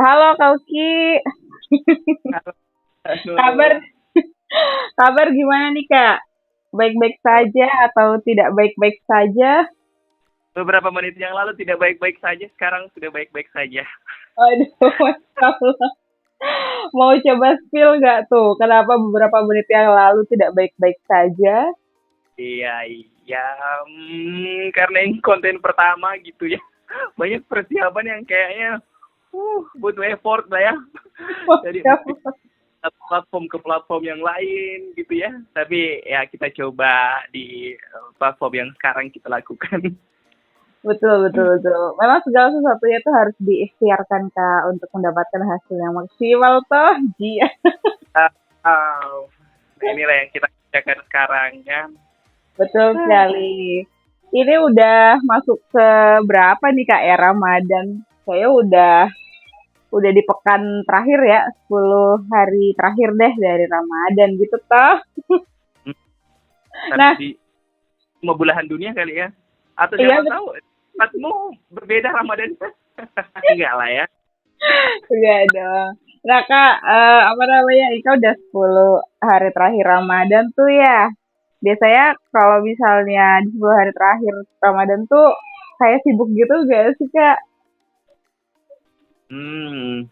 Halo Kauki, kabar Aduh, kabar gimana nih Kak? Baik-baik saja atau tidak baik-baik saja? beberapa menit yang lalu tidak baik-baik saja, sekarang sudah baik-baik saja. Aduh, masalah. Mau coba spill nggak tuh? Kenapa beberapa menit yang lalu tidak baik-baik saja? Iya, iya, karena ini konten pertama gitu ya. Banyak persiapan yang kayaknya butuh effort lah ya. Jadi mesti satu platform ke platform yang lain gitu ya. Tapi ya kita coba di platform yang sekarang kita lakukan. Betul, betul, betul. Memang segala sesuatunya itu harus diikhtiarkan Kak untuk mendapatkan hasil yang maksimal toh. Iya. Wow. Nah inilah yang kita kerjakan sekarang ya. Betul sekali. Ini udah masuk ke berapa nih Kak ya Ramadan? Saya udah di pekan terakhir ya, 10 hari terakhir deh dari Ramadan gitu toh. Nah, Di semua belahan dunia kali ya. Atau iya siapa tahu tempatmu berbeda Ramadan. Enggak lah ya. enggak dong. Nah Kak, apa namanya, ini kan udah 10 hari terakhir Ramadan tuh ya. Biasanya kalau misalnya di 10 hari terakhir Ramadan tuh kayak sibuk gitu gak sih Kak? Hmm,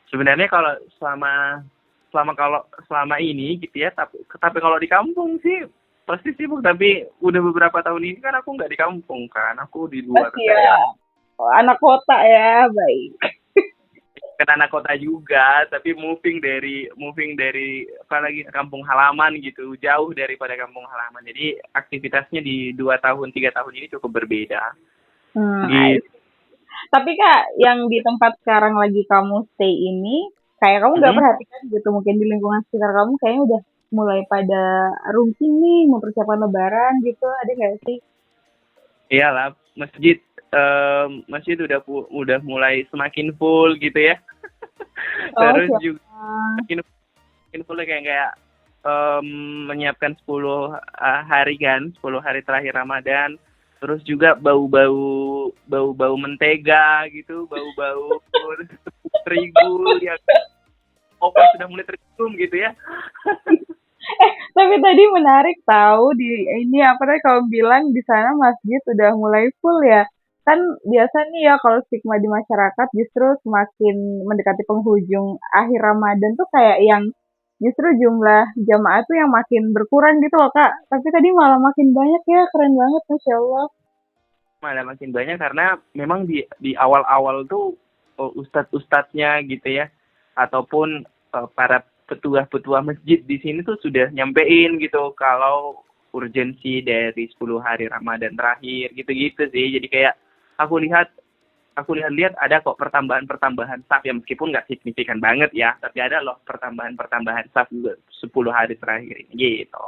sebenarnya kalau selama selama kalau selama ini gitu ya, tapi kalau di kampung sih pasti sibuk. Tapi udah beberapa tahun ini kan aku nggak di kampung kan, aku di luar Pasti ya, daerah. oh, anak kota ya, baik. Kan anak kota juga, tapi moving dari apa lagi kampung halaman gitu, jauh daripada kampung halaman. Jadi aktivitasnya di 2 tahun 3 tahun ini cukup berbeda. I Gitu. see. Tapi Kak, yang di tempat sekarang lagi kamu stay ini, kayak kamu nggak Hmm? perhatikan gitu, mungkin di lingkungan sekitar kamu kayaknya udah mulai pada rungsing nih, mempersiapkan lebaran gitu, ada nggak sih? Iyalah, masjid udah mulai semakin full gitu ya. Oh, Terus siapa? juga semakin semakin full kayak em, menyiapkan 10 hari kan, 10 hari terakhir Ramadan. Terus juga bau-bau mentega gitu, bau-bau tepung terigu yang oven sudah mulai tercium gitu ya. Tapi tadi menarik tahu di ini apa tadi kamu bilang di sana masjid udah mulai full ya. Kan biasa nih ya kalau stigma di masyarakat justru semakin mendekati penghujung akhir Ramadan tuh kayak yang justru jumlah jamaah tuh yang makin berkurang gitu loh Kak. Tapi tadi malah makin banyak ya, keren banget Masya Allah. Malah makin banyak karena memang di awal-awal tuh ustadz-ustadznya gitu ya, ataupun para petua-petua masjid di sini tuh sudah nyampein gitu kalau urgensi dari 10 hari Ramadan terakhir gitu-gitu sih. Jadi kayak aku lihat aku lihat-lihat ada kok pertambahan-pertambahan saf ya, meskipun nggak signifikan banget ya, tapi ada loh pertambahan-pertambahan saf juga 10 hari terakhir ini gitu.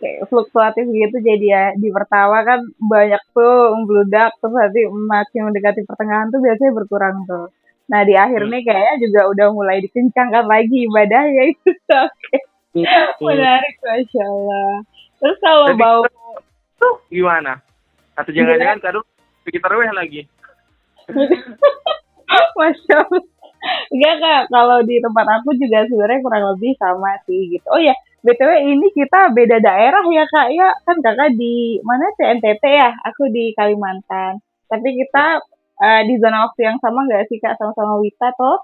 Kayak fluktuatif gitu jadi ya di pertama kan banyak tuh membludak terus nanti makin mendekati pertengahan tuh biasanya berkurang tuh. Nah di akhir Hmm. nih kayaknya juga udah mulai dikencangkan lagi ibadahnya itu. Oke, Hmm. menarik Masya Allah. Terus kalau Tapi bau tuh gimana? Atau gimana? jangan-jangan kado bikin tarawih lagi? Masya Allah. Enggak Kak, kalau di tempat aku juga sebenarnya kurang lebih sama sih gitu. Oh ya, BTW ini kita beda daerah ya Kak ya. Kan Kakak di mana sih NTT ya? Aku di Kalimantan. Tapi kita di zona waktu yang sama nggak sih Kak sama-sama Wita toh?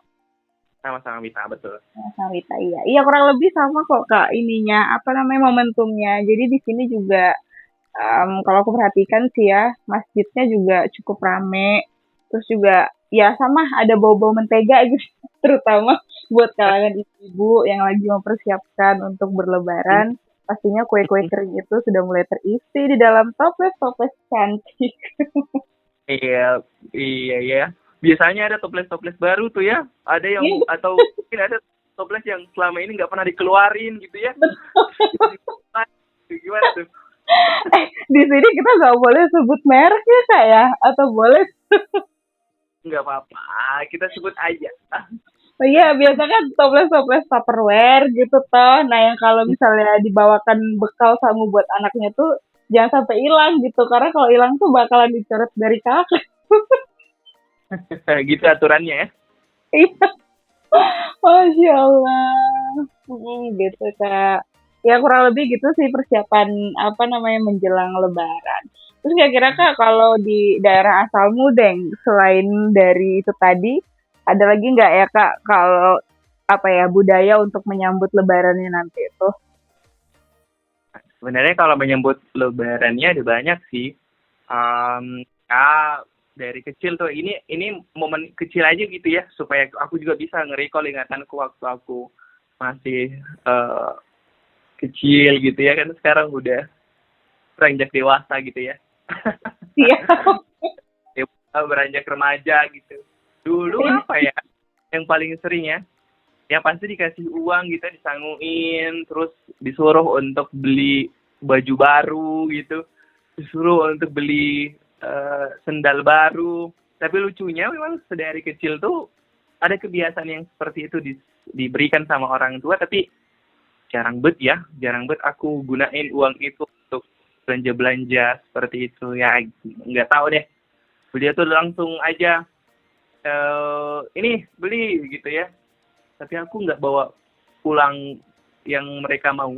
Sama-sama Mita, betul. Sama Wita iya. Iya kurang lebih sama kok Kak ininya apa namanya momentumnya. Jadi di sini juga kalau aku perhatikan sih ya, masjidnya juga cukup rame. Terus juga ya sama ada bau-bau mentega gitu, terutama buat kalangan ibu-ibu yang lagi mempersiapkan untuk berlebaran. Pastinya kue-kue kering itu sudah mulai terisi di dalam toples-toples cantik. Iya, iya, iya. Biasanya ada toples-toples baru tuh ya. Ada yang, Iya, atau mungkin ada toples yang selama ini nggak pernah dikeluarin gitu ya. Gimana tuh? di sini kita nggak boleh sebut merek ya kak ya? Atau boleh? Nggak apa-apa, kita sebut aja. Oh iya, biasa kan toples-toples Tupperware gitu toh. Nah, yang kalau misalnya dibawakan bekal sama buat anaknya tuh jangan sampai hilang gitu. Karena kalau hilang tuh bakalan dicoret dari kakak. Gitu aturannya ya. Iya, Masya Allah. Gitu Kak. Ya kurang lebih gitu sih persiapan apa namanya menjelang Lebaran. Terus kira-kira Kak kalau di daerah asalmu Deng, selain dari itu tadi, ada lagi nggak ya Kak kalau apa ya budaya untuk menyambut Lebarannya nanti itu? Sebenarnya kalau menyambut Lebarannya ada banyak sih. Ya dari kecil tuh ini momen kecil aja gitu ya supaya aku juga bisa nge-recall ingatanku waktu aku masih kecil gitu ya kan sekarang udah beranjak dewasa gitu ya. Iya. Dewasa beranjak remaja gitu. Dulu apa ya yang paling sering ya pasti dikasih uang gitu disanguin terus disuruh untuk beli baju baru gitu disuruh untuk beli sendal baru tapi lucunya memang sedari kecil tuh ada kebiasaan yang seperti itu diberikan sama orang tua tapi jarang bet aku gunain uang itu untuk belanja belanja seperti itu ya nggak tahu deh beliau tuh langsung aja ini beli gitu ya tapi aku nggak bawa pulang yang mereka mau.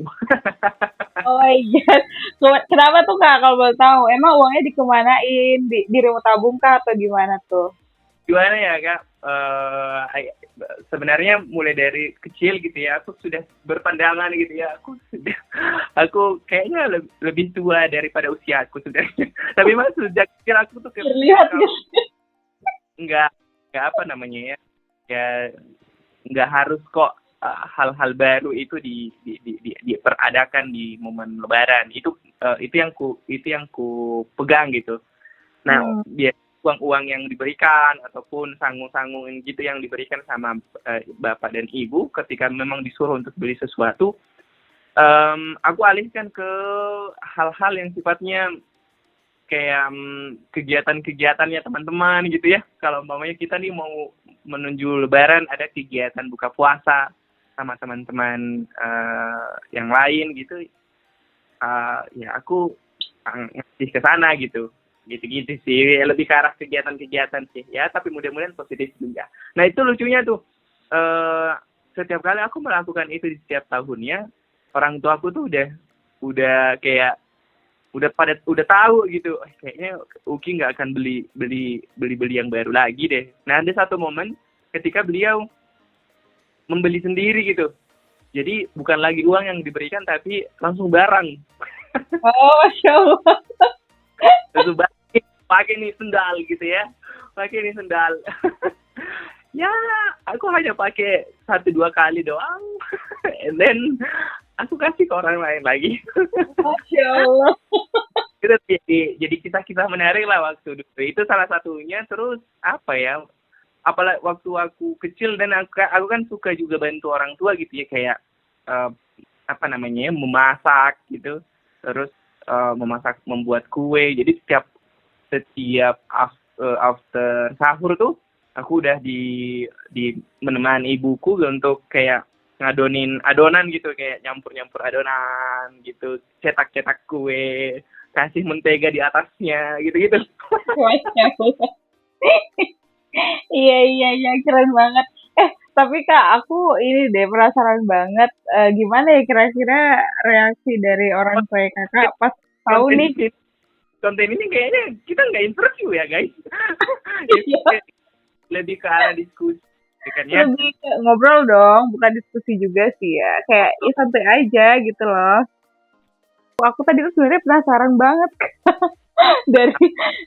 Oh my God. Kenapa tuh Kak kalau boleh tahu? Emang uangnya dikemanain? Di rumah tabung Kak atau gimana tuh? Gimana ya kak? Sebenarnya mulai dari kecil gitu ya, aku sudah berpandangan gitu ya, aku kayaknya lebih tua daripada usia aku sebenarnya. Tapi mas sejak kecil aku tuh kayak Terlihat kalau gitu. nggak nggak apa namanya ya nggak harus kok hal-hal baru itu diperadakan di momen Lebaran itu yang ku pegang gitu. Nah Hmm. biar uang-uang yang diberikan ataupun sangung-sangung gitu yang diberikan sama bapak dan ibu ketika memang disuruh untuk beli sesuatu, aku alihkan ke hal-hal yang sifatnya kayak kegiatan-kegiatannya teman-teman gitu ya. Kalau umpamanya kita nih mau menuju Lebaran ada kegiatan buka puasa sama teman-teman yang lain gitu, ya aku ngasih ke sana gitu. Gitu-gitu sih, lebih ke arah kegiatan-kegiatan sih. Ya, tapi mudah-mudahan positif juga. Nah, itu lucunya tuh. eh Setiap kali aku melakukan itu di setiap tahunnya, orang tua aku tuh udah kayak udah tahu gitu kayaknya Uki nggak akan beli yang baru lagi deh. Nah ada satu momen ketika beliau membeli sendiri gitu jadi bukan lagi uang yang diberikan tapi langsung barang. Oh, Masya Allah. Langsung pakai nih sendal gitu ya pakai nih sendal. Ya aku hanya pakai 1-2 kali doang. And then aku kasih ke orang lain lagi. Masya Allah. Itu jadi kita menarik lah waktu dulu itu salah satunya. Terus apa ya apalagi waktu aku kecil dan aku kan suka juga bantu orang tua gitu ya kayak eh, apa namanya memasak gitu terus memasak membuat kue jadi setiap after sahur tuh aku udah di menemani ibuku untuk kayak ngadonin adonan gitu kayak nyampur adonan gitu cetak kue kasih mentega di atasnya gitu Masya Allah. Iya, iya, iya, keren banget. Tapi Kak, aku ini deh penasaran banget. Gimana ya kira-kira reaksi dari orang tua kakak pas tahu konten nih? ini konten ini kayaknya kita nggak interview ya guys. Itu Iya, lebih ke arah diskusi kan ya. lebih ke ngobrol dong, bukan diskusi juga sih ya. Kayak ya santai aja gitu loh. Aku tadi tuh sebenarnya penasaran banget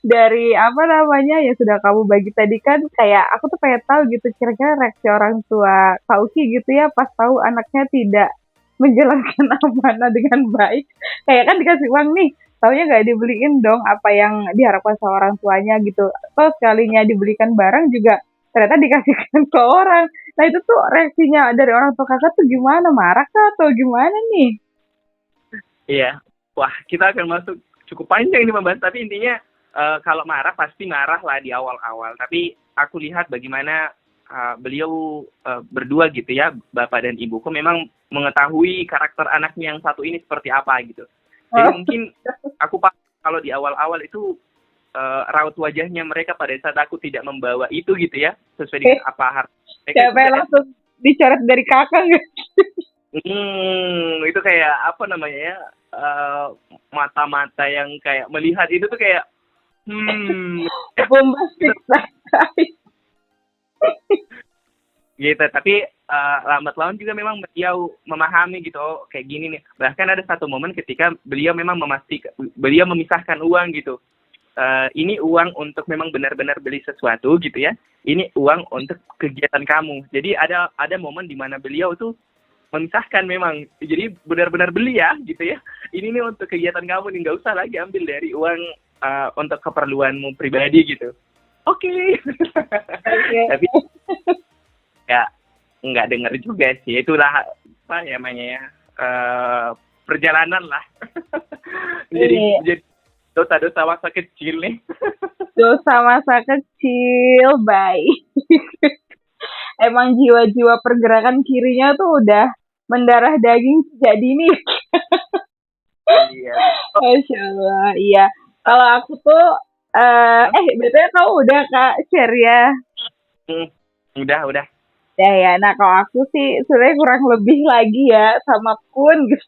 dari apa namanya yang sudah kamu bagi tadi kan kayak aku tuh pengen tahu gitu kira-kira reaksi orang tua Kak Uki gitu ya pas tahu anaknya tidak menjalankan amanah dengan baik. Kayak kan dikasih uang nih, taunya nggak dibeliin dong apa yang diharapkan sama orang tuanya gitu. Atau sekalinya dibelikan barang juga ternyata dikasihkan ke orang. Nah itu tuh reaksinya dari orang tua kakak tuh gimana? Marah kah atau gimana nih? Iya. Wah, kita akan masuk cukup panjang ini membahas tapi intinya kalau marah pasti marah lah di awal-awal. Tapi aku lihat bagaimana beliau berdua gitu ya, bapak dan ibuku memang mengetahui karakter anaknya yang satu ini seperti apa gitu. Jadi mungkin aku kalau di awal-awal itu raut wajahnya mereka pada saat aku tidak membawa itu gitu ya, sesuai dengan apa Mereka Siapa juga yang langsung dicoret dari kakak nggak? itu kayak apa namanya ya? Mata-mata yang kayak melihat itu tuh kayak Bombastis sekali. gitu. Tapi lambat laun juga memang beliau memahami gitu, oh, kayak gini nih. Bahkan ada satu momen ketika beliau memang beliau memisahkan uang gitu. Ini uang untuk memang benar-benar beli sesuatu gitu ya. Ini uang untuk kegiatan kamu. Jadi ada momen di mana beliau tuh memisahkan memang. Jadi benar-benar beli ya gitu ya. Ini nih untuk kegiatan kamu nih, nggak usah lagi ambil dari uang untuk keperluanmu pribadi gitu. Oke. Oke. Tapi ya nggak dengar juga sih. Itulah apa namanya ya, perjalanan lah. jadi Iya. jadi dosa-dosa masa kecil nih. Dosa masa kecil, baik. Emang jiwa-jiwa pergerakan kirinya tuh udah mendarah daging sejak dini. Iya. Masya Allah, iya. Kalau aku tuh, betulnya kamu udah Kak share ya? Hmm, udah. Ya ya, nah kalau aku sih sebenarnya kurang lebih lagi ya, sama pun gitu.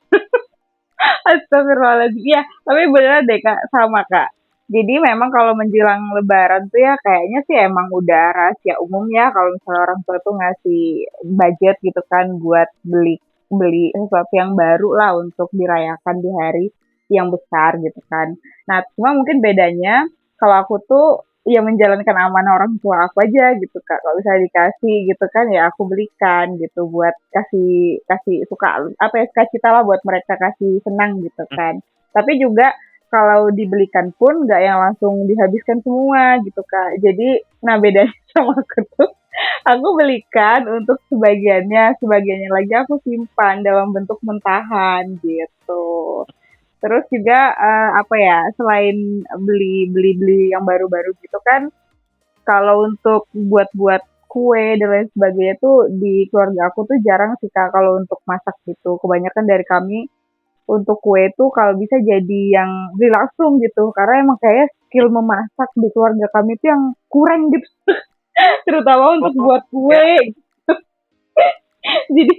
Astagfirullahaladzim. Iya, tapi beneran deh Kak, sama Kak. Jadi memang kalau menjelang lebaran tuh ya kayaknya sih emang udah rahasia umum ya kalau misalnya orang tua tuh ngasih budget gitu kan buat beli beli sesuatu yang baru lah untuk dirayakan di hari yang besar gitu kan. Nah, cuma mungkin bedanya kalau aku tuh ya menjalankan amanah orang tua aku aja gitu Kak. Kalau misalnya dikasih gitu kan ya aku belikan gitu buat kasih kasih suka apa ya suka cita lah buat mereka kasih senang gitu kan. Tapi juga kalau dibelikan pun nggak yang langsung dihabiskan semua gitu Kak. Jadi nah bedanya sama aku tuh aku belikan untuk sebagiannya lagi aku simpan dalam bentuk mentahan gitu. Terus juga apa ya, selain beli-beli yang baru-baru gitu kan, kalau untuk buat-buat kue dan lain sebagainya tuh di keluarga aku tuh jarang sih Kak kalau untuk masak gitu. Kebanyakan dari kami untuk kue tuh kalau bisa jadi yang beli langsung gitu. Karena emang kayak skill memasak di keluarga kami tuh yang kurang gitu. Terutama untuk Oh buat ya, kue. jadi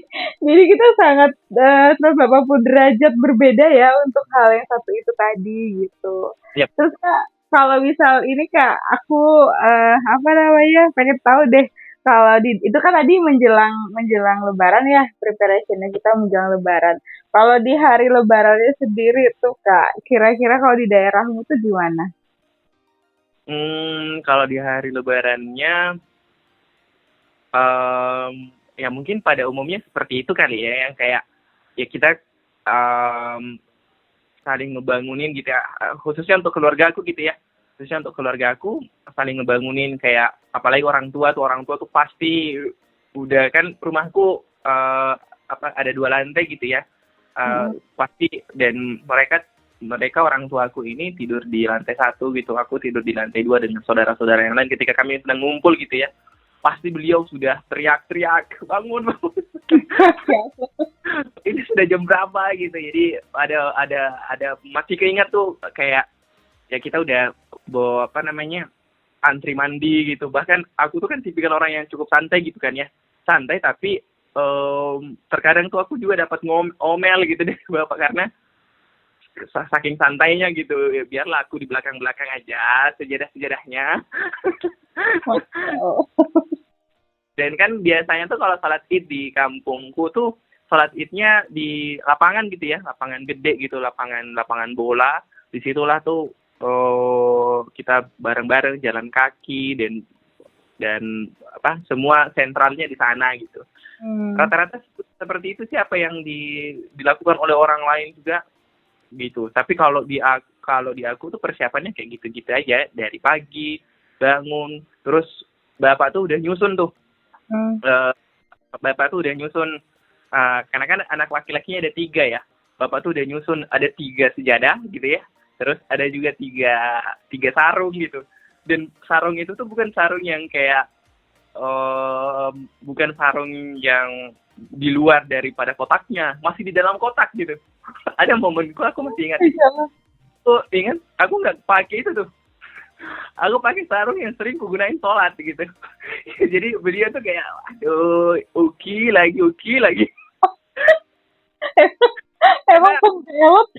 jadi kita sangat 180 derajat berbeda ya untuk hal yang satu itu tadi gitu. ya. Terus Kak, kalau misal ini Kak, aku apa namanya pengen tahu deh kalau di itu kan tadi menjelang menjelang Lebaran ya preparationnya kita menjelang Lebaran. Kalau di hari Lebarannya sendiri tuh Kak, kira-kira kalau di daerahmu tuh gimana? Kalau di hari lebarannya, ya mungkin pada umumnya seperti itu kali ya, yang kayak ya kita em, saling ngebangunin gitu ya, khususnya untuk keluarga aku gitu ya, khususnya untuk keluarga aku saling ngebangunin kayak apalagi orang tua tuh pasti udah kan rumahku apa ada 2 lantai gitu ya. Mm-mm. Pasti dan mereka orang tuaku ini tidur di lantai 1 gitu, aku tidur di lantai 2 dengan saudara-saudara yang lain. Ketika kami sedang ngumpul gitu ya, pasti beliau sudah teriak-teriak, bangun bangun. Ini sudah jam berapa gitu. Jadi ada masih keingat tuh kayak ya kita udah bawa apa namanya antri mandi gitu. Bahkan aku tuh kan tipikal orang yang cukup santai gitu kan ya, santai tapi terkadang tuh aku juga dapat ngomel gitu deh bapak karena saking santainya gitu. Ya, biarlah aku di belakang-belakang aja sejadah-sejadahnya. Oh. Dan kan biasanya tuh kalau salat id di kampungku tuh salat idnya di lapangan gitu ya, lapangan gede gitu, lapangan bola. Disitulah tuh kita bareng-bareng jalan kaki dan apa semua sentralnya di sana gitu. Hmm. Rata-rata seperti itu sih apa yang dilakukan oleh orang lain juga gitu. Tapi kalau di aku tuh persiapannya kayak gitu-gitu aja dari pagi bangun terus bapak tuh udah nyusun tuh. Hmm. Eh, Bapak tuh udah nyusun karena kan anak laki-lakinya ada 3 ya. Bapak tuh udah nyusun ada 3 sejadah gitu ya. Terus ada juga tiga sarung gitu. Dan sarung itu tuh bukan sarung yang kayak bukan sarung yang di luar daripada kotaknya, masih di dalam kotak gitu. Ada momenku aku masih ingat. Aku ingat aku nggak pakai itu tuh. Aku pakai sarung yang sering kugunain sholat gitu. Jadi beliau tuh kayak, aduh, Uki lagi. Emang Karena pembelot.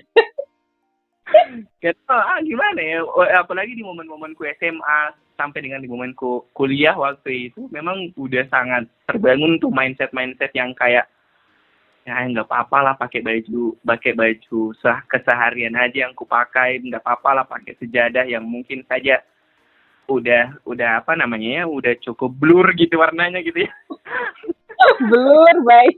kita gimana ya, apalagi di momen-momenku SMA sampai dengan di momenku kuliah waktu itu, memang udah sangat terbangun tuh mindset-mindset yang kayak, ya nggak apa-apa lah pakai baju keseharian aja yang kupakai, nggak apa-apa lah pakai sejadah yang mungkin saja udah apa namanya ya, udah cukup blur gitu warnanya gitu ya. Blur baik.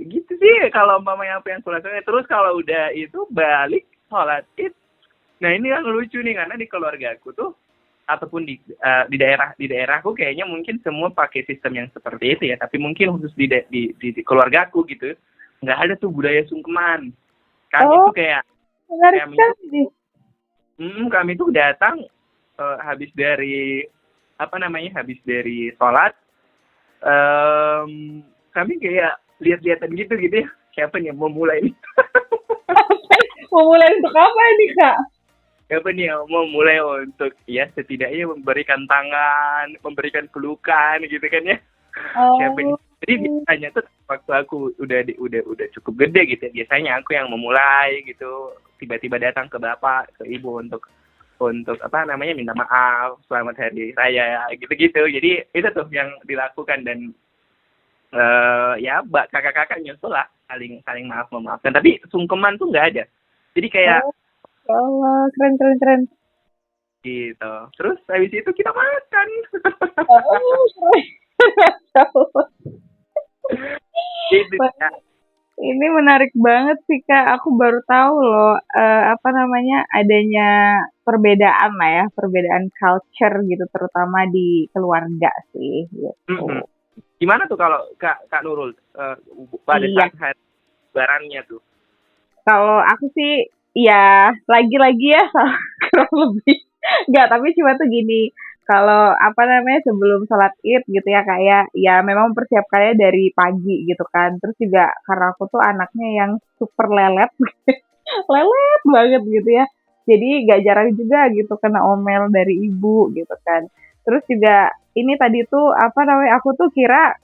Gitu sih kalau umpamanya apa yang kulakukan. Terus kalau udah itu balik sholat id, nah ini yang lucu nih karena di keluarga aku tuh ataupun di daerahku kayaknya mungkin semua pakai sistem yang seperti itu ya, tapi mungkin khusus di keluargaku gitu nggak ada tuh budaya sungkeman. Kami Oh, tuh kayak menarik kami tuh sekali. kami tuh datang habis dari apa namanya, habis dari sholat, kami kayak lihat-lihatan gitu ya, siapa nih yang mau mulai nih. Mau mulai untuk apa ini, Kak? Siapa nih yang mau mulai untuk ya setidaknya memberikan tangan, memberikan pelukan gitu kan ya. Siapa nih? Oh, Jadi biasanya tuh waktu aku udah cukup gede gitu ya, biasanya aku yang memulai gitu, tiba-tiba datang ke bapak, ke ibu untuk apa namanya, minta maaf, selamat hari raya gitu-gitu. Jadi itu tuh yang dilakukan dan ya kakak-kakak nyusul lah, saling saling memaafkan. Tapi sungkeman tuh nggak ada. Jadi kayak oh, ya Allah, keren, keren, keren. gitu. Terus habis itu kita makan. Oh, keren. Gitu Wah, ya. ini menarik banget sih, Kak. Aku baru tahu loh, apa namanya, adanya perbedaan lah ya, perbedaan culture gitu, terutama di keluarga sih, gitu. Mm-mm. Gimana tuh kalau Kak Nurul pada Iya, saat hari lebarannya tuh? kalau aku sih, ya lagi-lagi ya, kurang lebih. Nggak, tapi cuma tuh gini, kalau apa namanya, sebelum sholat id gitu ya, kayak ya memang mempersiapkannya dari pagi gitu kan. Terus juga karena aku tuh anaknya yang super lelet, lelet banget gitu ya. Jadi gak jarang juga gitu kena omel dari ibu gitu kan. Terus juga ini tadi tuh apa namanya, aku tuh kira,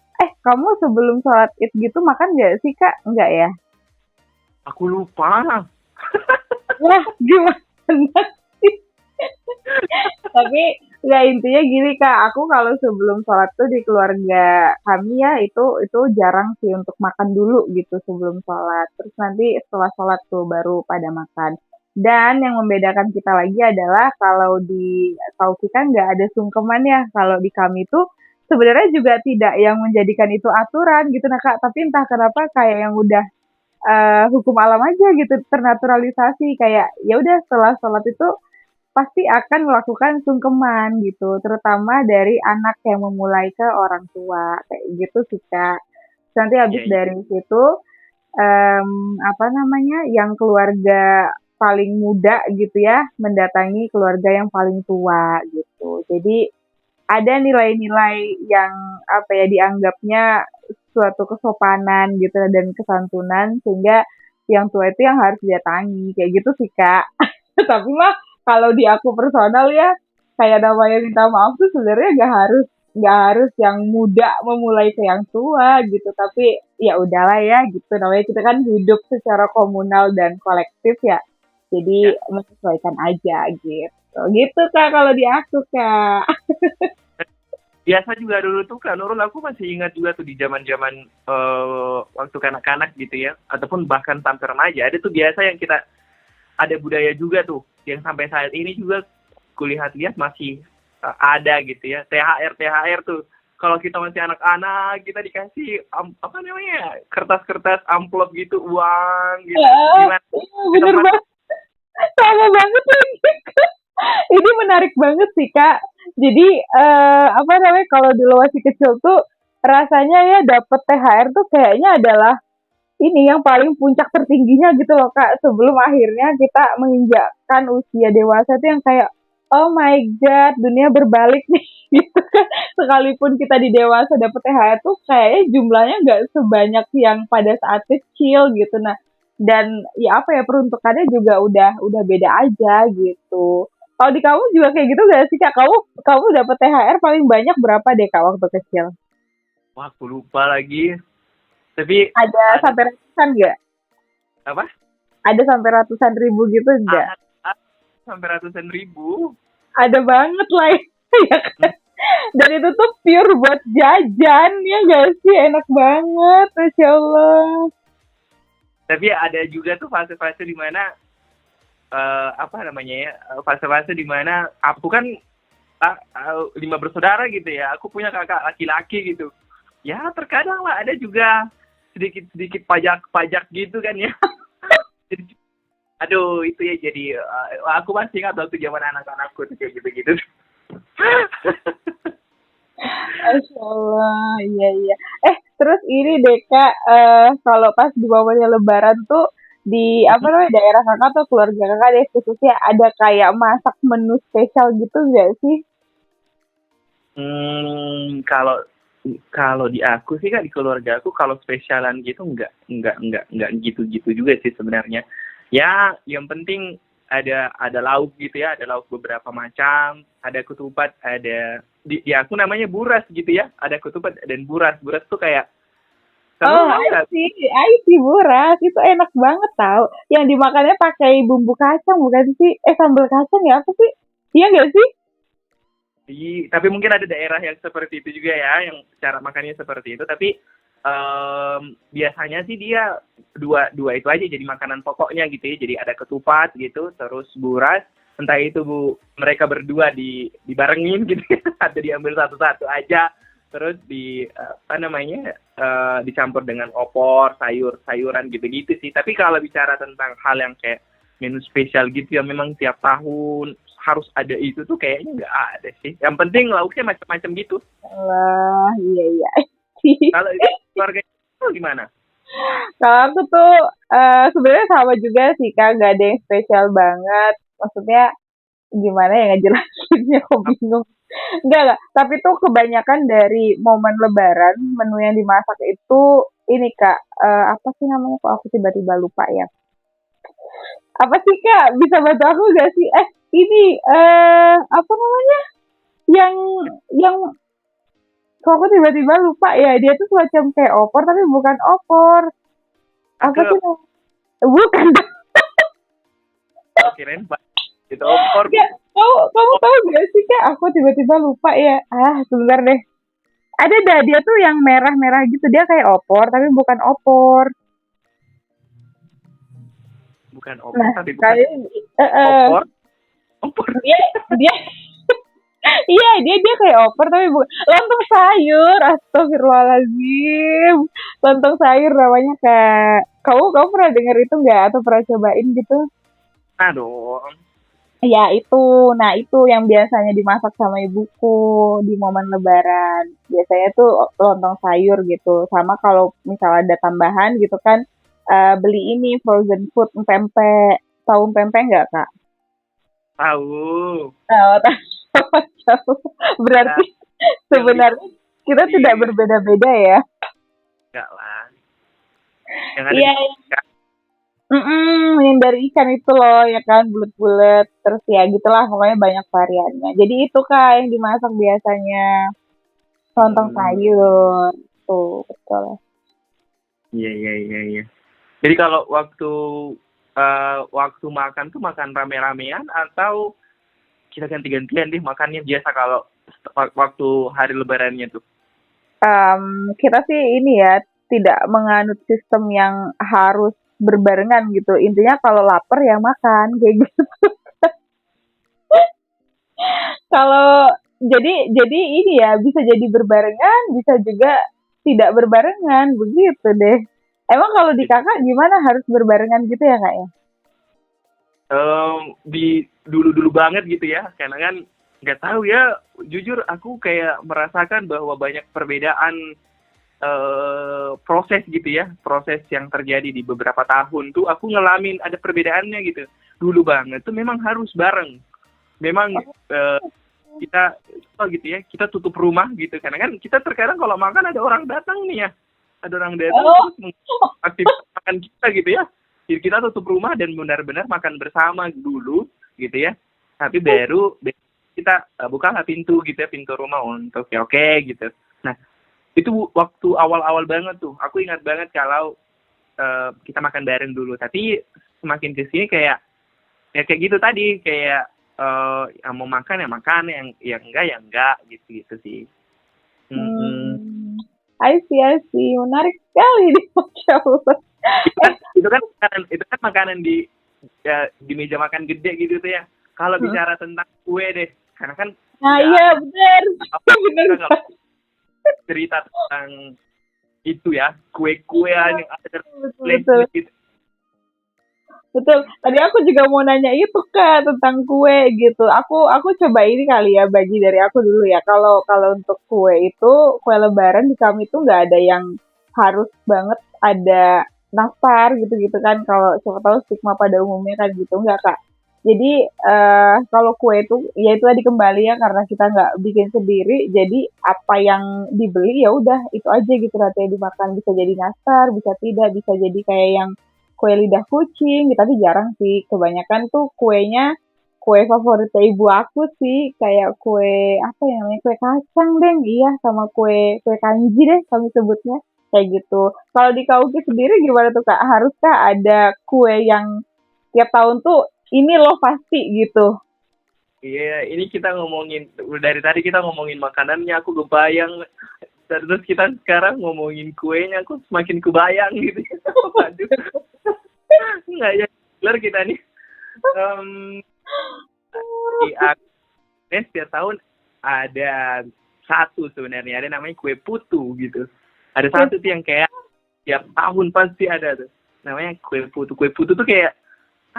kamu sebelum sholat id gitu makan gak sih, Kak? Enggak ya? Aku lupa. Wah, gimana sih? Tapi ya intinya gini, Kak, aku kalau sebelum sholat tuh di keluarga kami ya itu jarang sih untuk makan dulu gitu sebelum sholat. Terus nanti setelah sholat tuh baru pada makan. Dan yang membedakan kita lagi adalah kalau di Taufi kan nggak ada sungkeman ya. Kalau di kami tuh sebenarnya juga tidak yang menjadikan itu aturan gitu nah, Kak. Tapi entah kenapa kayak yang udah hukum alam aja gitu, ternaturalisasi kayak ya udah setelah sholat itu pasti akan melakukan sungkeman gitu, terutama dari anak yang memulai ke orang tua kayak gitu sih, Kak. Terus nanti Iya, habis iya. dari situ apa namanya, yang keluarga paling muda gitu ya mendatangi keluarga yang paling tua gitu. Jadi ada nilai-nilai yang apa ya, dianggapnya suatu kesopanan gitu dan kesantunan sehingga yang tua itu yang harus didatangi kayak gitu sih, Kak. Tapi mah kalau di aku personal ya, kayak namanya minta maaf tuh sebenarnya nggak harus yang muda memulai ke yang tua gitu, tapi ya udahlah ya gitu, namanya kita kan hidup secara komunal dan kolektif ya, Ya. jadi menyesuaikan aja gitu. Gitu, Kak, kalau di aku, Kak. Biasa juga dulu tuh Kak Nurul, aku masih ingat juga tuh di zaman-zaman waktu kanak-kanak gitu ya, ataupun bahkan sampai remaja, ada tuh biasa yang kita ada budaya juga tuh yang sampai saat ini juga kulihat-lihat masih ada gitu ya. THR tuh. Kalau kita masih anak-anak, kita dikasih apa namanya, kertas-kertas amplop gitu, uang gitu. Heeh, Gimana iya di bener tempat? banget, sama banget lagi. Ini menarik banget sih, Kak. Jadi, apa namanya, kalau dulu masih kecil tuh rasanya ya dapet THR tuh kayaknya adalah ini yang paling puncak tertingginya gitu loh, Kak, sebelum akhirnya kita menginjakkan usia dewasa tuh yang kayak, "Oh my God, dunia berbalik nih," gitu kan. Sekalipun kita di dewasa dapet THR tuh kayaknya jumlahnya nggak sebanyak yang pada saat kecil gitu. Nah, dan ya apa ya, peruntukannya juga udah beda aja gitu. Kalau di kamu juga kayak gitu gak sih Kak? Kamu dapat THR paling banyak berapa deh Kak waktu kecil? Wah, aku lupa lagi. Tapi Ada ada sampai ratusan nggak? apa? Ada sampai ratusan ribu gitu nggak? Ada sampai ratusan ribu. Ada banget lah ya. Ya Hmm. kan? Dan itu tuh pure buat jajan ya gak sih? Enak banget, Masya Allah. Tapi ada juga tuh fase-fase di mana apa namanya ya? Fase-fase di mana aku kan lima bersaudara gitu ya. Aku punya kakak laki-laki gitu. Ya terkadang lah ada juga sedikit-sedikit pajak-pajak gitu kan ya. Jadi, aduh itu ya jadi aku masih ingat waktu zaman anak-anakku tuh kayak gitu-gitu. Masya Allah, iya iya. Terus ini deh Kak, kalau pas di momennya Lebaran tuh di apa namanya daerah kakak atau keluarga kakak deh khususnya ada kayak masak menu spesial gitu nggak sih? Kalau kalau di aku sih kan di keluarga aku kalau spesialan gitu nggak gitu-gitu juga sih sebenarnya. Ya, yang penting ada lauk gitu ya, ada lauk beberapa macam, ada ketupat, ada di aku namanya buras gitu ya, ada ketupat dan buras. Buras tuh kayak kamu Oh, tahu nggak? I see buras itu enak banget tau. Yang dimakannya pakai bumbu kacang bukan sih? Sambal kacang ya apa sih? Iya nggak sih? Tapi mungkin ada daerah yang seperti itu juga ya, yang cara makannya seperti itu. Tapi biasanya sih dia dua dua itu aja jadi makanan pokoknya gitu ya. Jadi ada ketupat gitu, terus buras. Entah itu mereka berdua dibarengin gitu ya, atau diambil satu-satu aja. Terus apa namanya dicampur dengan opor, sayuran gitu-gitu sih. Tapi kalau bicara tentang hal yang kayak menu spesial gitu ya memang tiap tahun harus ada itu tuh kayaknya nggak ada sih. Yang penting lauknya macam-macam gitu. Allah, iya iya. Kalau keluarga itu gimana? Kalau aku tuh sebenarnya sama juga sih Kak, nggak ada yang spesial banget. Maksudnya gimana ya ngejelasinnya kok bingung. Enggak. Tapi tuh kebanyakan dari momen Lebaran, menu yang dimasak itu ini Kak, apa sih namanya kok aku tiba-tiba lupa ya. Apa sih Kak? Bisa bantu aku gak sih? Ini apa namanya? Yang yang kok aku tiba-tiba lupa ya. Dia tuh semacam kayak opor tapi bukan opor. Apa sih Cakep. namanya? Bukan. Oh, kirain Pak. Itu opor. Gak, kamu tahu gak sih Kak? Aku tiba-tiba lupa ya. Sebentar deh. Ada dah dia tuh yang merah-merah gitu. Dia kayak opor tapi bukan opor. Bukan opor Nah, tapi bukan kayak opor. Opor. dia dia iya dia kayak opor tapi bukan lontong sayur. Astagfirullahaladzim. Lontong sayur namanya Kak. Kamu pernah denger itu nggak atau pernah cobain gitu? Nah dong. Ya itu, nah itu yang biasanya dimasak sama ibuku di momen Lebaran. Biasanya tuh lontong sayur gitu. Sama kalau misalnya ada tambahan gitu kan, beli ini frozen food pempek. Tahu pempek nggak kak? Tahu. Tahu, tahu, tahu. Ya, Berarti yang di, sebenarnya kita di tidak berbeda-beda ya. enggak lah. Yang ada di Iya, yang dari ikan itu loh ya kan bulat-bulat terus ya gitulah pokoknya banyak variannya. Jadi itu kak yang dimasak biasanya lontong hmm, sayur tuh betul. iya iya iya iya. Jadi kalau waktu makan tuh makan rame-ramean atau kita ganti-gantian deh makannya biasa kalau waktu hari lebarannya tuh. Kita sih ini ya tidak menganut sistem yang harus berbarengan gitu. Intinya kalau lapar ya makan kayak gitu. Kalau jadi ini ya bisa jadi berbarengan, bisa juga tidak berbarengan begitu deh. Emang kalau di kakak gimana harus berbarengan gitu ya kak ya? Di dulu-dulu banget gitu ya karena kan nggak tahu ya jujur aku kayak merasakan bahwa banyak perbedaan proses gitu ya proses yang terjadi di beberapa tahun tuh aku ngalamin ada perbedaannya gitu dulu banget tuh memang harus bareng memang kita gitu ya kita tutup rumah gitu karena kan kita terkadang kalau makan ada orang datang nih ya ada orang datang Oh, terus aktivitas makan kita gitu ya jadi kita tutup rumah dan benar-benar makan bersama dulu gitu ya Tapi baru kita bukalah pintu gitu ya, pintu rumah untuk oke gitu. Nah, itu waktu awal-awal banget tuh. Aku ingat banget kalau kita makan bareng dulu. Tapi semakin kesini kayak ya kayak gitu tadi, kayak yang mau makan ya makan, yang enggak ya enggak gitu sih. I see. Menarik sekali nih, Masya Allah. Itu kan makanan di meja makan gede gitu tuh ya. Kalau bicara tentang kue deh, karena kan Nah, iya benar. Benar. cerita tentang itu ya, kue-kuean yang ada Betul. gitu. Betul. Tadi aku juga mau nanya itu Kak tentang kue gitu. Aku coba ini kali ya bagi dari aku dulu ya. Kalau untuk kue itu kue Lebaran di kami itu nggak ada yang harus banget ada nastar gitu-gitu kan. Kalau siapa tahu stigma pada umumnya kan gitu nggak Kak. Jadi kalau kue itu ya itu tadi kembali ya karena kita nggak bikin sendiri. Jadi apa yang dibeli ya udah itu aja gitu nanti dimakan bisa jadi nastar, bisa tidak, bisa jadi kayak yang kue lidah kucing, tapi jarang sih. Kebanyakan tuh kuenya kue favorit ibu aku sih, kayak kue apa ya namanya kue kacang deh, iya sama kue kue kanji deh kami sebutnya kayak gitu. Kalau di Kauki sendiri gimana tuh Kak? Haruskah ada kue yang tiap tahun tuh ini loh pasti gitu? Iya, ini kita ngomongin dari tadi kita ngomongin makanannya, aku kebayang. Terus kita sekarang ngomongin kuenya, aku semakin kebayang gitu. Waduh, nggak ya, bener kita nih. Di setiap tahun ada satu sebenarnya, ada namanya kue putu gitu. Ada satu tuh yang kayak tiap tahun pasti ada tuh, namanya kue putu. Kue putu tuh kayak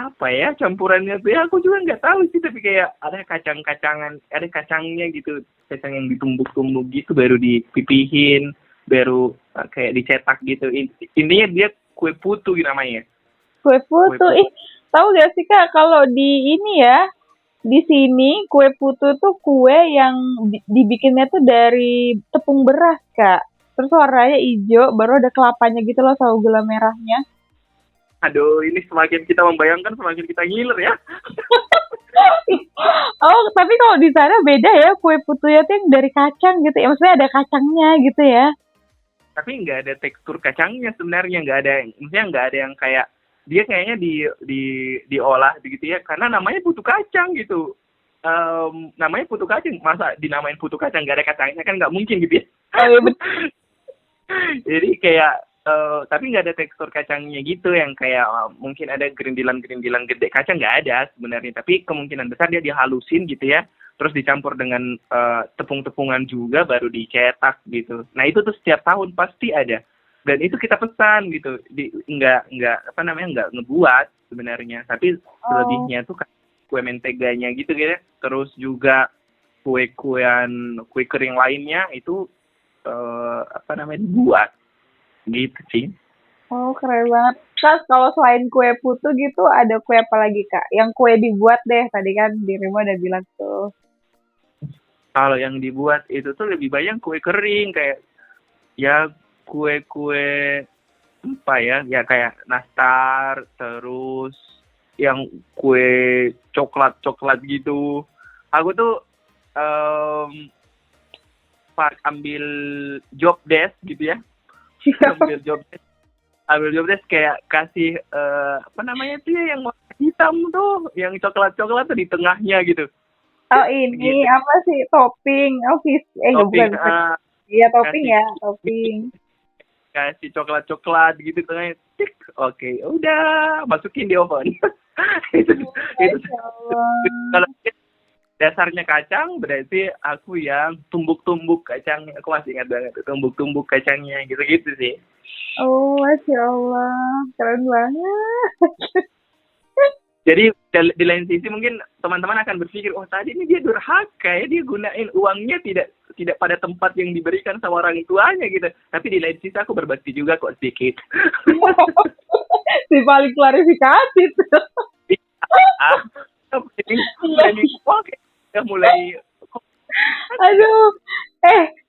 apa ya campurannya tuh ya, aku juga nggak tahu sih, tapi kayak ada kacang-kacangan, ada kacangnya gitu, kacang yang ditumbuk-tumbuk gitu baru dipipihin, baru kayak dicetak gitu. Intinya dia kue putu gitu namanya. Kue putu, tahu gak sih Kak kalau di ini ya, di sini kue putu tuh kue yang dibikinnya tuh dari tepung beras Kak. Terus warnanya hijau, baru ada kelapanya gitu loh sama gula merahnya. Aduh, ini semakin kita membayangkan semakin kita ngiler ya. Oh, tapi kalau di sana beda ya kue putunya tuh yang dari kacang gitu ya. Maksudnya ada kacangnya gitu ya. Tapi nggak ada tekstur kacangnya sebenarnya, maksudnya nggak ada yang kayak dia kayaknya diolah begitu ya, karena namanya putu kacang gitu. Namanya putu kacang, masa dinamain putu kacang nggak ada kacangnya, kan nggak mungkin gitu ya. Oh, iya betul. Jadi kayak tapi nggak ada tekstur kacangnya gitu yang kayak mungkin ada gerindilan gede kacang, nggak ada sebenarnya, tapi kemungkinan besar dia dihalusin gitu ya, terus dicampur dengan tepung-tepungan juga baru dicetak gitu. Nah itu tuh setiap tahun pasti ada, dan itu kita pesan gitu, nggak apa namanya nggak ngebuat sebenarnya, tapi selebihnya tuh kue menteganya gitu ya. Terus juga kue kering lainnya itu apa namanya dibuat gitu sih. Oh, keren banget. Terus kalau selain kue putu gitu, ada kue apa lagi, Kak? Yang kue dibuat deh, tadi kan dirimu udah bilang tuh. Kalau yang dibuat itu tuh lebih banyak kue kering, kayak ya kue-kue apa ya, ya kayak nastar, terus yang kue coklat gitu. Aku tuh ambil job desk gitu ya. ambil job desk kayak kasih apa namanya tuh ya, yang warna hitam tuh, yang coklat tuh di tengahnya gitu. Oh ini gitu. Apa sih topping office topping, bukan. Iya topping ya, topping. Kasih coklat gitu tengahnya. Tik, oke, udah masukin di oven. itu kalau dasarnya kacang, berarti aku yang tumbuk-tumbuk kacangnya. Aku masih ingat banget tumbuk-tumbuk kacangnya gitu sih. Oh, Masya Allah, keren banget. Jadi di lain sisi mungkin teman-teman akan berpikir, oh tadi ini dia durhaka ya, dia gunain uangnya tidak pada tempat yang diberikan sama orang tuanya gitu. Tapi di lain sisi aku berbakti juga kok sedikit. Si paling klarifikasi tuh. Mulai Aduh,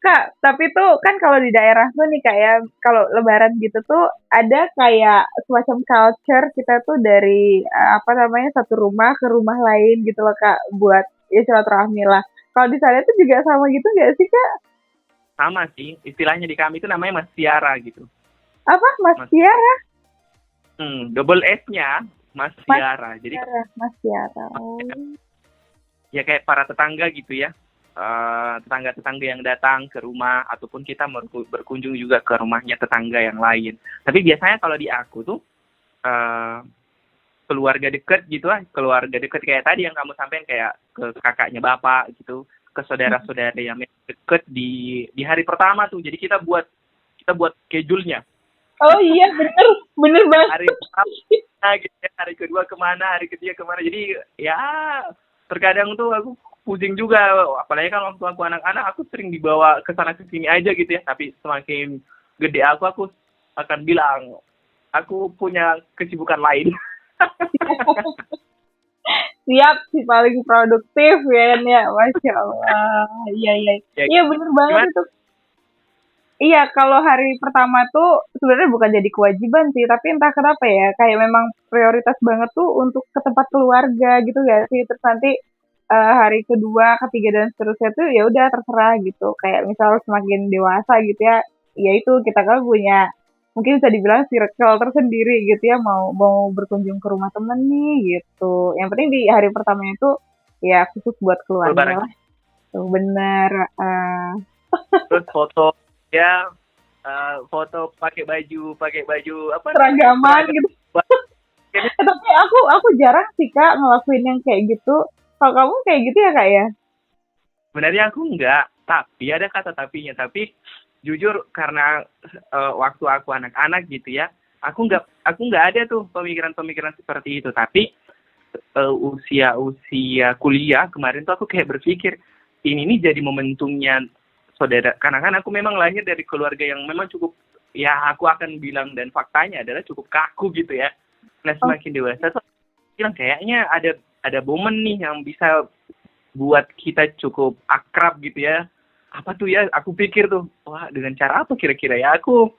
Kak, Tapi tuh kan kalau di daerah tuh nih kayak kalau lebaran gitu tuh ada kayak semacam culture kita tuh dari apa namanya satu rumah ke rumah lain gitu loh Kak buat ya silaturahmi lah. Kalau di sana tuh juga sama gitu nggak sih Kak? Sama sih, istilahnya di kami itu namanya Mas Tiara gitu. Apa Mas Mas, Tiara? double S-nya Mas Mas Tiara. Jadi Tiara, Mas Tiara. Oh. ya kayak para tetangga gitu ya. Tetangga-tetangga yang datang ke rumah ataupun kita berkunjung juga ke rumahnya tetangga yang lain. Tapi biasanya kalau di aku tuh eh, keluarga dekat gitu lah, keluarga dekat kayak tadi yang kamu sampaikan kayak ke kakaknya bapak gitu, ke saudara-saudara yang deket di hari pertama tuh. Jadi kita buat schedule-nya. Oh iya bener, bener banget. Hari pertama gitu ya, hari kedua kemana, hari ketiga kemana. Jadi ya terkadang tuh aku pusing juga, apalagi kan waktu aku anak-anak aku sering dibawa ke sana ke sini aja gitu ya. Tapi semakin gede aku akan bilang aku punya kesibukan lain. Siap si paling produktif ya kan ya, Masya Allah. Iya iya, Ya, iya bener banget gimana? itu. Iya, kalau hari pertama tuh sebenarnya bukan jadi kewajiban sih, tapi entah kenapa ya, kayak memang prioritas banget tuh untuk ke tempat keluarga gitu gak sih? Terus nanti hari kedua, ketiga dan seterusnya tuh ya udah terserah gitu. Kayak misal semakin dewasa gitu ya, ya itu kita kan punya mungkin bisa dibilang circle tersendiri gitu ya, mau mau berkunjung ke rumah temen nih gitu. Yang penting di hari pertama itu ya khusus buat keluarga Lebaran lah. Tuh bener. terus foto ya, foto pakai baju apa namanya, Seragaman seragam. gitu. Tapi aku jarang sih Kak ngelakuin yang kayak gitu. Kalau kamu kayak gitu ya Kak ya? Sebenarnya aku enggak, tapi ada kata tapinya. Tapi jujur karena waktu aku anak-anak gitu ya, aku nggak ada tuh pemikiran-pemikiran seperti itu. Tapi usia kuliah kemarin tuh aku kayak berpikir ini nih jadi momentumnya saudara. Karena kan aku memang lahir dari keluarga yang memang cukup, ya aku akan bilang dan faktanya adalah cukup kaku gitu ya. Nah Oh, semakin dewasa tuh aku bilang kayaknya ada momen nih yang bisa buat kita cukup akrab gitu ya. Apa tuh ya? Aku pikir tuh, wah dengan cara apa kira-kira ya? Aku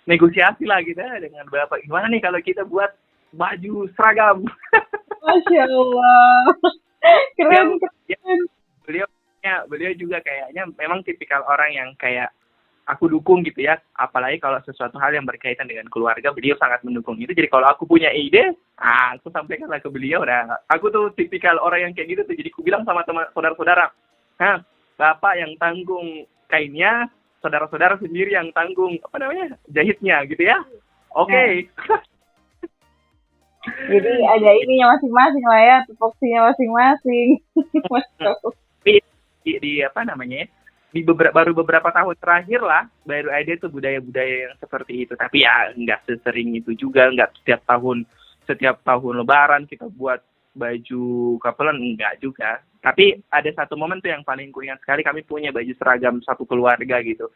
negosiasi lah gitu ya dengan bapak. Gimana nih kalau kita buat baju seragam? Masya Allah. Keren, Beliau, ya, keren. beliau juga kayaknya memang tipikal orang yang kayak aku dukung gitu ya. Apalagi kalau sesuatu hal yang berkaitan dengan keluarga, beliau sangat mendukung itu. Jadi kalau aku punya ide, aku sampaikanlah ke beliau. Nah, aku tuh tipikal orang yang kayak gitu tuh. Jadi aku bilang sama teman saudara-saudara, nah, bapak yang tanggung kainnya, saudara-saudara sendiri yang tanggung apa namanya jahitnya gitu ya. Nah, Oke. jadi ada ininya masing-masing lah ya, tupoksinya masing-masing. Masya Allah. Tapi di apa namanya ya, baru beberapa tahun terakhir lah baru ada tuh budaya-budaya yang seperti itu. Tapi ya nggak sesering itu juga, nggak setiap tahun Lebaran kita buat baju kapelan, enggak juga. Tapi ada satu momen tuh yang paling kuingat sekali, kami punya baju seragam satu keluarga gitu.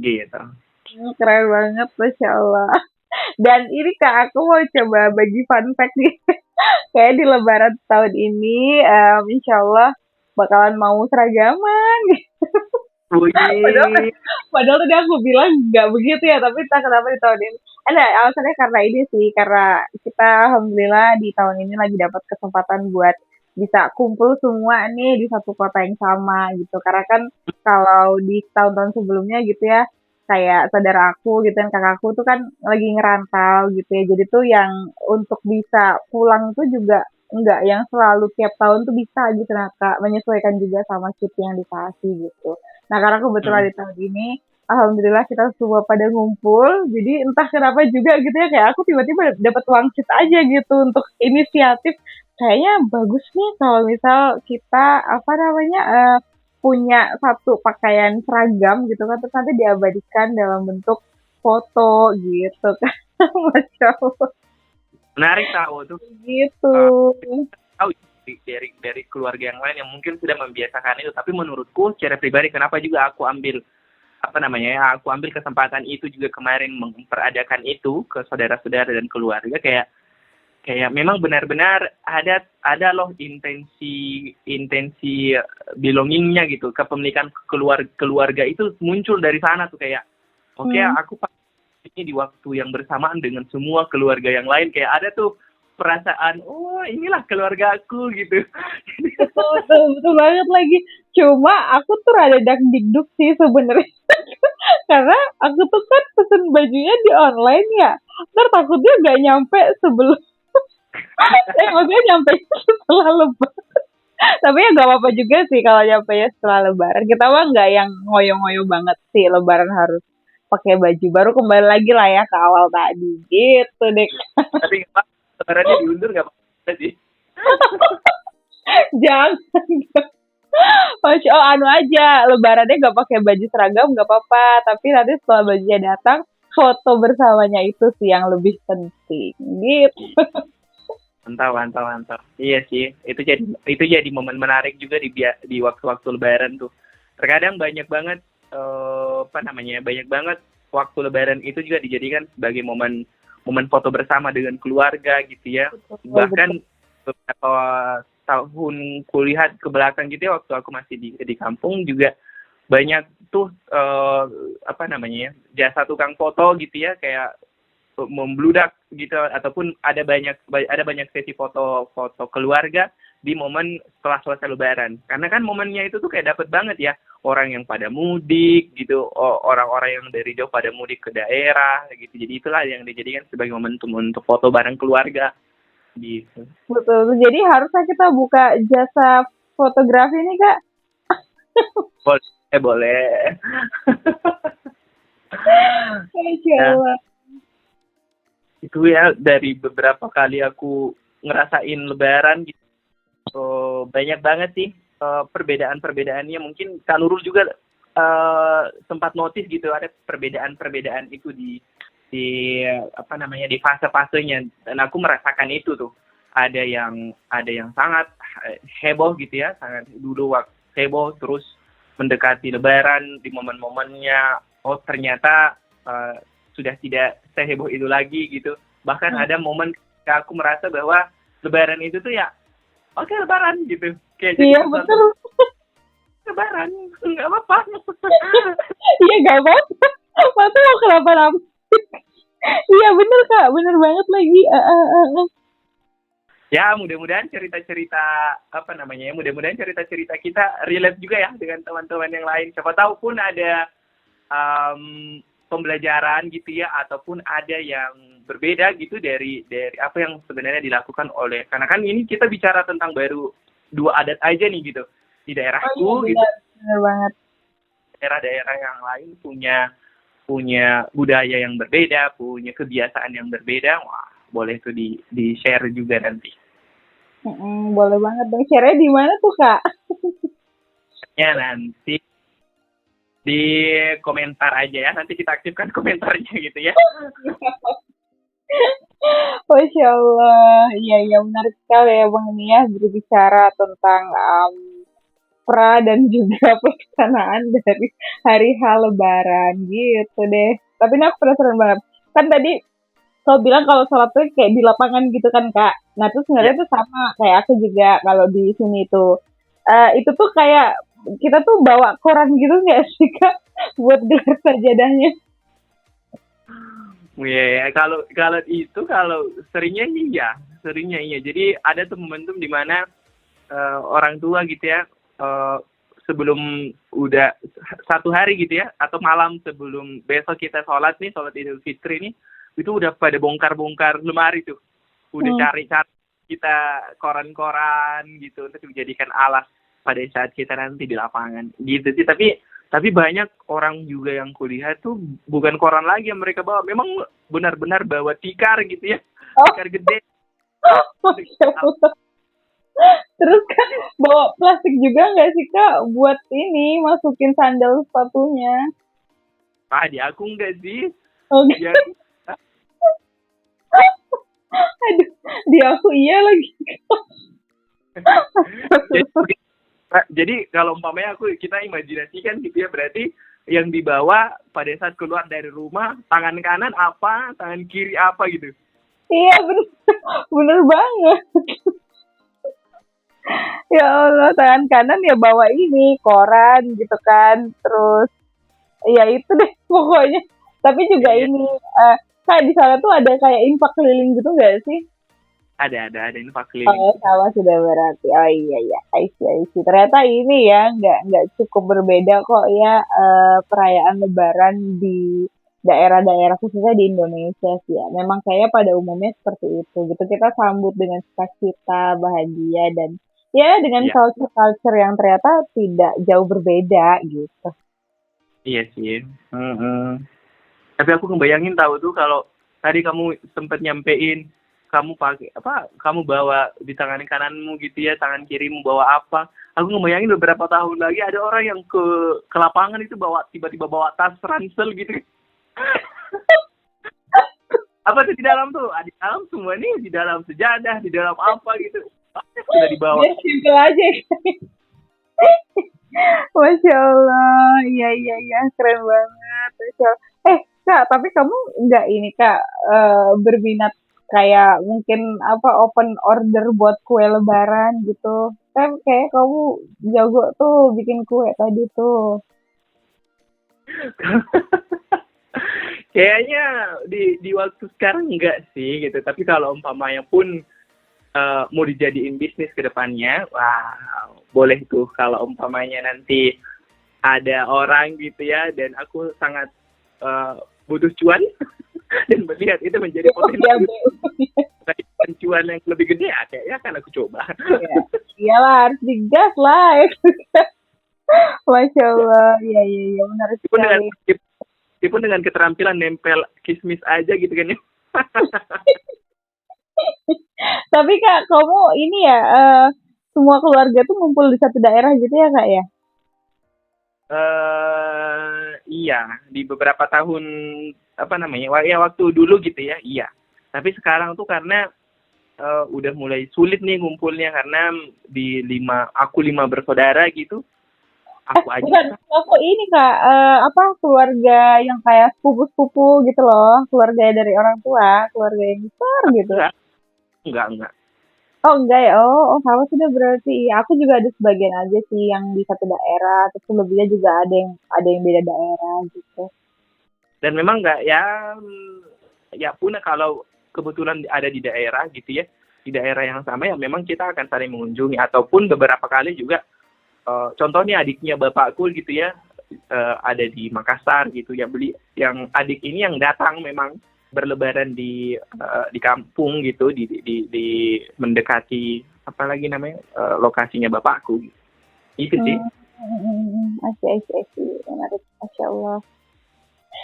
Gitu. Keren banget, Masya Allah. Dan ini Kak, aku mau coba bagi fun fact nih. Kayak di Lebaran tahun ini, insya Allah bakalan mau seragaman. Padahal, Wih, padahal tadi aku bilang nggak begitu ya, tapi entah kenapa di tahun ini. Ada alasannya karena ini sih, karena kita alhamdulillah di tahun ini lagi dapat kesempatan buat bisa kumpul semua nih di satu kota yang sama gitu. Karena kan kalau di tahun-tahun sebelumnya gitu ya, kayak saudara aku gitu dan kakakku tuh kan lagi ngerantau gitu ya. Jadi tuh yang untuk bisa pulang tuh juga enggak yang selalu tiap tahun tuh bisa gitu nah Kak, menyesuaikan juga sama cuti yang dikasih gitu. Nah, karena kebetulan hmm. di tahun ini, alhamdulillah kita semua pada ngumpul. Jadi entah kenapa juga gitu ya, kayak aku tiba-tiba dapat wangsit aja gitu untuk inisiatif. Kayaknya bagus nih kalau misal kita apa namanya punya satu pakaian seragam gitu kan, terus nanti diabadikan dalam bentuk foto gitu kan. Masya Allah. Menarik tahu tuh. Gitu. Uh, tahu dari keluarga yang lain yang mungkin sudah membiasakan itu. Tapi menurutku secara pribadi kenapa juga aku ambil apa namanya ya, aku ambil kesempatan itu juga kemarin memperadakan itu ke saudara-saudara dan keluarga, kayak kayak memang benar-benar ada loh intensi belongingnya gitu, kepemilikan keluarga itu muncul dari sana tuh, kayak oke, aku ini di waktu yang bersamaan dengan semua keluarga yang lain, kayak ada tuh perasaan, oh inilah keluarga aku gitu. Betul, betul, betul banget lagi. Cuma aku tuh rada dakdikduk sih sebenarnya. Karena aku tuh kan pesen bajunya di online ya. Ntar takutnya nggak nyampe sebelum, maksudnya nyampe setelah lebaran. Tapi ya nggak apa-apa juga sih kalau nyampe ya setelah lebaran. Kita mah nggak yang ngoyo-ngoyo banget sih lebaran harus pakai baju baru, kembali lagi lah ya ke awal tadi. Gitu deh. Tapi nggak apa, lebarannya diundur nggak apa-apa sih. Jangan. Oh, anu aja, lebarannya nggak pakai baju seragam nggak apa-apa, tapi nanti setelah bajunya datang, foto bersamanya itu sih yang lebih penting, gitu. Mantap. Iya sih, itu jadi momen menarik juga di waktu-waktu lebaran tuh. Terkadang banyak banget banyak banget waktu lebaran itu juga dijadikan sebagai momen foto bersama dengan keluarga gitu ya. Bahkan beberapa tahun kuliah ke belakang gitu ya, waktu aku masih di kampung juga banyak tuh jasa tukang foto gitu ya, kayak membludak gitu, ataupun ada banyak sesi foto keluarga di momen setelah selesai lebaran. Karena kan momennya itu tuh kayak dapet banget ya, orang yang pada mudik gitu, orang-orang yang dari jauh pada mudik ke daerah gitu. Jadi itulah yang dijadikan sebagai momentum untuk foto bareng keluarga gitu. Betul. Jadi harusnya kita buka jasa fotografi nih, Kak. Boleh. Masya Allah. Itu ya, dari beberapa kali aku ngerasain lebaran gitu, banyak banget sih perbedaan-perbedaannya. Mungkin Kak Nurul juga sempat notice gitu, ada perbedaan-perbedaan itu di fase-fasenya, dan aku merasakan itu tuh. Ada yang sangat heboh gitu ya, sangat dulu waktu heboh, terus mendekati lebaran di momen-momennya, oh ternyata sudah tidak seheboh itu lagi gitu. Bahkan ada momen ketika aku merasa bahwa lebaran itu tuh ya oke, lebaran gitu, kayak iya betul. Lebaran nggak apa-apa. Iya nggak apa-apa, masa mau kenapa-napa. Iya bener Kak, bener banget lagi. Ya, mudah-mudahan cerita-cerita kita relate juga ya dengan teman-teman yang lain. Siapa tahu pun ada pembelajaran gitu ya, ataupun ada yang berbeda gitu dari apa yang sebenarnya dilakukan oleh, karena kan ini kita bicara tentang baru 2 adat aja nih gitu di daerahku. Iya, gitu. bener banget. Daerah-daerah yang lain punya budaya yang berbeda, punya kebiasaan yang berbeda. Wah, boleh tuh di share juga nanti. Boleh banget dong. Share-nya di mana tuh Kak? Ya nanti di komentar aja ya. Nanti kita aktifkan komentarnya gitu ya. Masya Allah. Iya menarik sekali ya Bang ini ya, berbicara tentang pra dan juga pelaksanaan dari hari H Lebaran gitu deh. Tapi ini aku penasaran banget. Kan tadi kau bilang kalau sholat tuh kayak di lapangan gitu kan Kak. Nah itu sebenarnya tuh sama kayak aku juga kalau di sini tuh. Itu tuh kayak kita tuh bawa koran gitu nggak sih Kak buat gelar sajadahnya? Ya, kalau seringnya iya. Jadi ada tuh momentum di mana orang tua gitu ya, sebelum udah 1 hari gitu ya, atau malam sebelum besok kita sholat Idul Fitri nih, itu udah pada bongkar-bongkar lemari tuh, udah cari kita koran-koran gitu untuk dijadikan alas pada saat kita nanti di lapangan gitu sih. Tapi banyak orang juga yang kuliah tuh bukan koran lagi yang mereka bawa, memang benar-benar bawa tikar gitu ya, tikar gede. Terus Kak bawa plastik juga nggak sih Kak buat ini masukin sandal sepatunya? Di aku enggak sih. Okay. Aduh, di aku iya lagi. Jadi kalau umpamanya kita imajinasikan gitu ya, berarti yang dibawa pada saat keluar dari rumah, tangan kanan apa, tangan kiri apa gitu. Iya bener, bener banget. Ya Allah, tangan kanan ya bawa ini koran gitu kan, terus ya itu deh pokoknya. Tapi juga Iya, ini kayak di sana tuh ada kayak infak keliling gitu nggak sih? ada infak keliling. Oh, sama sudah berarti. Oh iya iya, I see. Ternyata ini ya nggak cukup berbeda kok ya perayaan Lebaran di daerah-daerah khususnya di Indonesia sih ya. Memang kayaknya pada umumnya seperti itu gitu. Kita sambut dengan sukacita, bahagia dan ya dengan Iya, culture-culture yang ternyata tidak jauh berbeda gitu. iya sih. Mm-mm. Tapi aku ngebayangin tahu tuh kalau tadi kamu sempat nyampein kamu pakai apa? Kamu bawa di tangan kananmu gitu ya, tangan kirimu bawa apa? Aku ngebayangin beberapa tahun lagi ada orang yang ke lapangan itu bawa tiba-tiba bawa tas ransel gitu. Apa tuh di dalam tuh? Ah, di dalam semua nih, di dalam sejadah, di dalam apa gitu. Banyak sudah dibawa. Biar simple aja. Masya Allah, iya iya iya, keren banget. Masya Allah. Kak, tapi kamu nggak ini Kak berminat kayak mungkin apa open order buat kue Lebaran gitu? Kan kayak kamu jago tuh bikin kue tadi tuh. Kayaknya di waktu sekarang enggak sih gitu. Tapi kalau umpamanya pun mau dijadiin bisnis ke depannya, wah boleh tuh kalau umpamanya nanti ada orang gitu ya dan aku sangat butuh cuan dan melihat itu menjadi Ya, potensi cuan yang lebih gede ya kayaknya akan aku coba. ya. Iyalah harus digas lah. Masya Allah, iya iya iya, menarik Meskipun dengan sekali. meskipun dengan keterampilan nempel kismis aja gitu kan ya. Tapi Kak, kamu ini ya semua keluarga tuh ngumpul di satu daerah gitu ya Kak ya? Iya, di beberapa tahun apa namanya? Ya waktu dulu gitu ya, iya. Tapi sekarang tuh karena udah mulai sulit nih ngumpulnya karena aku lima bersaudara gitu. Aku aja Bukan, aku ini Kak, apa keluarga yang kayak sepupu-sepupu gitu loh, keluarga dari orang tua, keluarga yang besar gitu. enggak, enggak. Oh enggak ya, oh sama sudah berarti. Ya, aku juga ada sebagian aja sih yang di satu daerah, terus lebihnya juga ada yang beda daerah gitu. Dan memang enggak ya ya pun kalau kebetulan ada di daerah gitu ya, di daerah yang sama ya memang kita akan saling mengunjungi ataupun beberapa kali juga contohnya adiknya bapakku gitu ya ada di Makassar gitu ya yang adik ini yang datang memang berlebaran di kampung gitu di mendekati apa lagi namanya lokasinya bapakku itu sih. Asik, menarik, Masya Allah.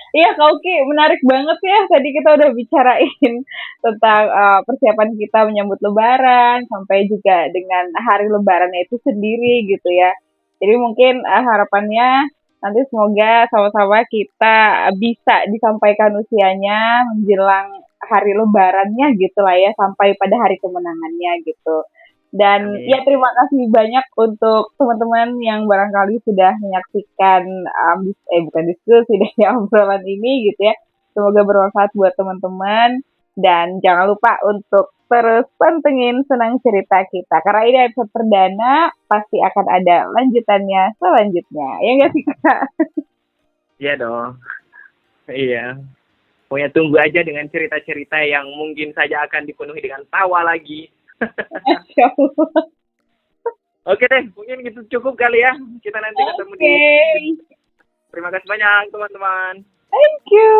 Iya, Kak Uki, menarik banget ya. Tadi kita udah bicarain tentang persiapan kita menyambut Lebaran, sampai juga dengan hari Lebaran itu sendiri gitu ya. Jadi mungkin harapannya nanti semoga sama-sama kita bisa disampaikan usianya menjelang hari Lebarannya gitu lah ya, sampai pada hari kemenangannya gitu. Dan Amin. ya terima kasih banyak untuk teman-teman yang barangkali sudah menyaksikan bukan diskusi deh ya obrolan ini gitu ya. Semoga bermanfaat buat teman-teman dan jangan lupa untuk terus pantengin senang cerita kita karena ini episode perdana pasti akan ada lanjutannya selanjutnya. Ya nggak sih Kak? Iya dong, iya. Pokoknya tunggu aja dengan cerita-cerita yang mungkin saja akan dipenuhi dengan tawa lagi. Masya Allah. Oke deh, mungkin gitu cukup kali ya. Kita nanti ketemu di. Oke. Terima kasih banyak teman-teman. Thank you.